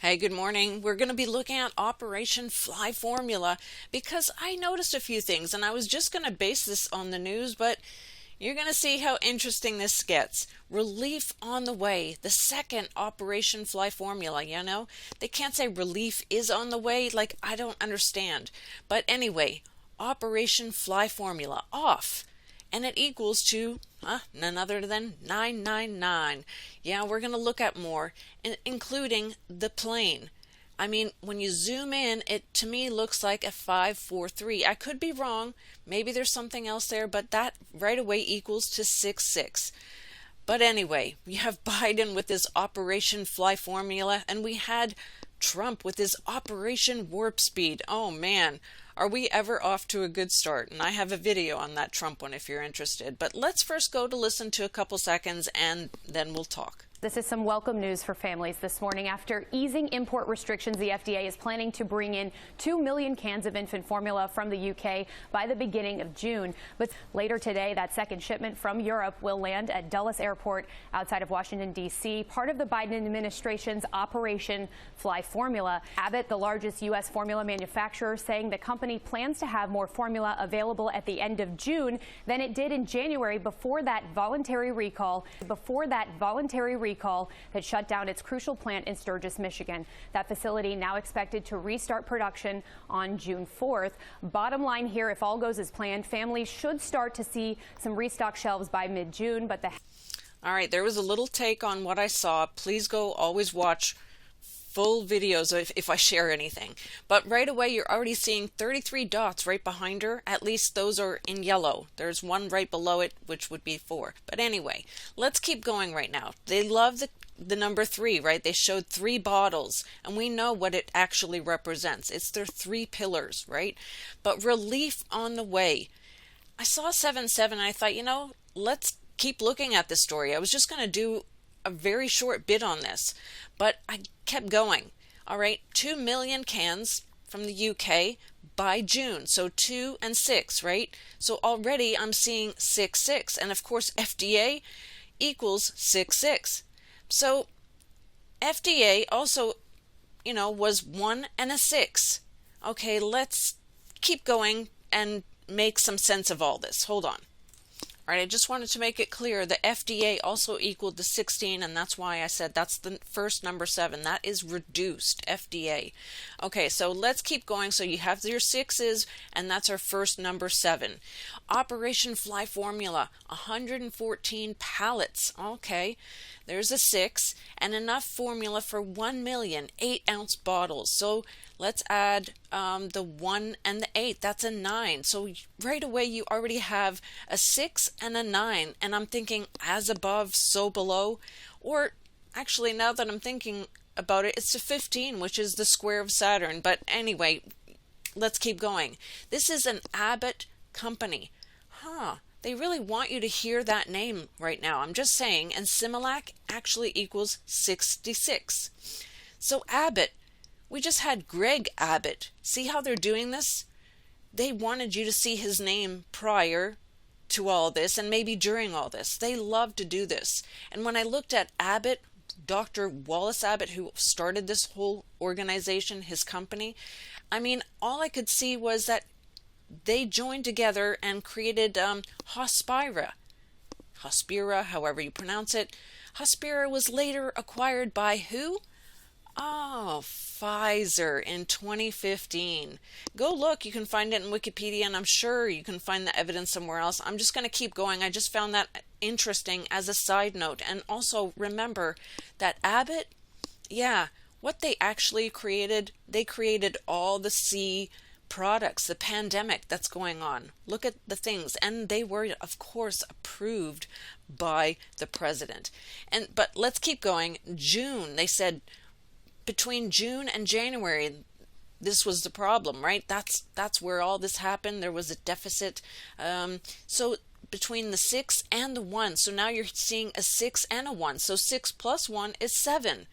Hey, good morning. We're going to be looking at Operation Fly Formula because I noticed a few things and I was just going to base this on the news, but you're going to see how interesting this gets. Relief on the way. The second Operation Fly Formula, They can't say relief is on the way. I don't understand. But anyway, Operation Fly Formula off. And it equals to none other than 999. Yeah, we're going to look at more, including the plane. I mean, when you zoom in, it to me looks like a 543. I could be wrong. Maybe there's something else there, but that right away equals to 66. But anyway, we have Biden with his Operation Fly Formula, and we had Trump with his Operation Warp Speed. Oh man, are we ever off to a good start? And I have a video on that Trump one if you're interested. But let's first go to listen to a couple seconds and then we'll talk. This is some welcome news for families this morning. After easing import restrictions, the FDA is planning to bring in 2 million cans of infant formula from the UK by the beginning of June. But later today, that second shipment from Europe will land at Dulles Airport outside of Washington, D.C., part of the Biden administration's Operation Fly Formula. Abbott, the largest U.S. formula manufacturer, saying the company plans to have more formula available at the end of June than it did in January before that voluntary recall that shut down its crucial plant in Sturgis, Michigan. That facility now expected to restart production on June 4th. Bottom line here, if all goes as planned, families should start to see some restock shelves by mid-June. But all right, there was a little take on what I saw. Please go always watch full videos if I share anything. But right away, you're already seeing 33 dots right behind her. At least those are in yellow. There's one right below it, which would be 4. But anyway, let's keep going right now. They love the number 3, right? They showed 3 bottles, and we know what it actually represents. It's their 3 pillars, right? But relief on the way. I saw 7-7, and I thought, let's keep looking at this story. I was just going to do a very short bit on this, but I kept going. All right, 2 million cans from the UK by June. So 2 and 6, right? So already I'm seeing 6-6. And of course, FDA equals 6-6. So FDA also, was 1 and a 6. Okay, let's keep going and make some sense of all this. Hold on. All right, I just wanted to make it clear the FDA also equaled the 16, and that's why I said that's the first number 7. That is reduced, FDA. Okay, so let's keep going. So you have your 6s, and that's our first number 7. Operation Fly Formula, 114 pallets. Okay, there's a 6, and enough formula for 1 million 8-ounce bottles. So let's add the 1 and the 8. That's a 9. So right away you already have a 6 and a 9. And I'm thinking as above, so below. Or actually, now that I'm thinking about it, it's a 15, which is the square of Saturn. But anyway, let's keep going. This is an Abbott company. They really want you to hear that name right now. I'm just saying. And Similac actually equals 66. So Abbott. We just had Greg Abbott. See how they're doing this? They wanted you to see his name prior to all this and maybe during all this. They love to do this. And when I looked at Abbott, Dr. Wallace Abbott, who started this whole organization, his company, I mean, all I could see was that they joined together and created Hospira, however you pronounce it. Hospira was later acquired by who? Oh, Pfizer in 2015. Go look. You can find it in Wikipedia, and I'm sure you can find the evidence somewhere else. I'm just going to keep going. I just found that interesting as a side note. And also remember that Abbott, what they actually created, they created all the C products, the pandemic that's going on. Look at the things. And they were, of course, approved by the president. But let's keep going. June, they said, between June and January, this was the problem, right? That's where all this happened. There was a deficit. So between the 6 and the 1, so now you're seeing a 6 and a 1. So 6 plus 1 is 7.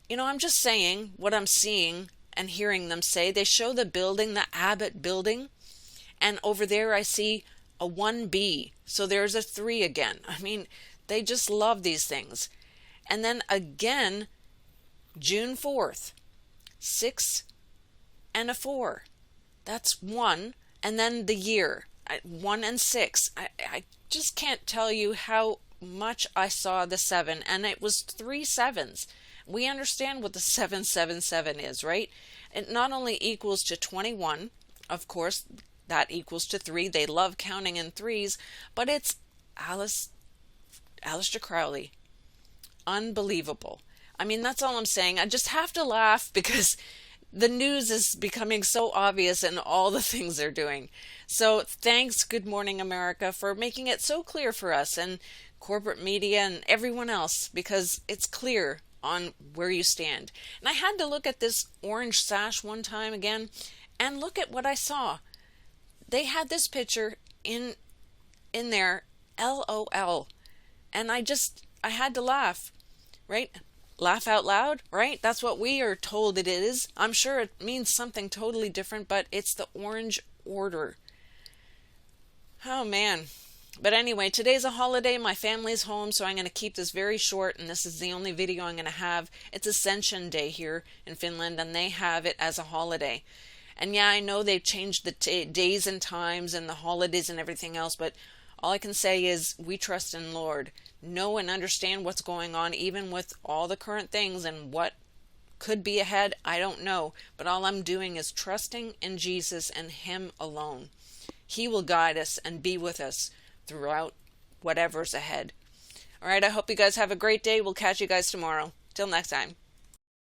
I'm just saying what I'm seeing and hearing them say. They show the building, the Abbott building, and over there I see a 1B. So there's a 3 again. I mean, they just love these things. And then again, June 4th, 6 and a 4. That's 1. And then the year, 1 and 6. I just can't tell you how much I saw the 7, and it was 3 sevens. We understand what the 777 is, right? It not only equals to 21, of course, that equals to 3. They love counting in threes, but it's Aleister Crowley. Unbelievable. I mean, that's all I'm saying. I just have to laugh because the news is becoming so obvious in all the things they're doing. So thanks, Good Morning America, for making it so clear for us and corporate media and everyone else, because it's clear on where you stand. And I had to look at this orange sash one time again and look at what I saw. They had this picture in there, LOL. And I had to laugh, right? Laugh out loud, right? That's what we are told it is. I'm sure it means something totally different, but it's the orange order. Oh man. But anyway, today's a holiday. My family's home, so I'm going to keep this very short, and this is the only video I'm going to have. It's Ascension Day here in Finland, and they have it as a holiday. And yeah, I know they've changed the days and times and the holidays and everything else, but all I can say is we trust in Lord. Know and understand what's going on, even with all the current things and what could be ahead. I don't know, but all I'm doing is trusting in Jesus and Him alone. He will guide us and be with us throughout whatever's ahead. All right, I hope you guys have a great day. We'll catch you guys tomorrow. Till next time.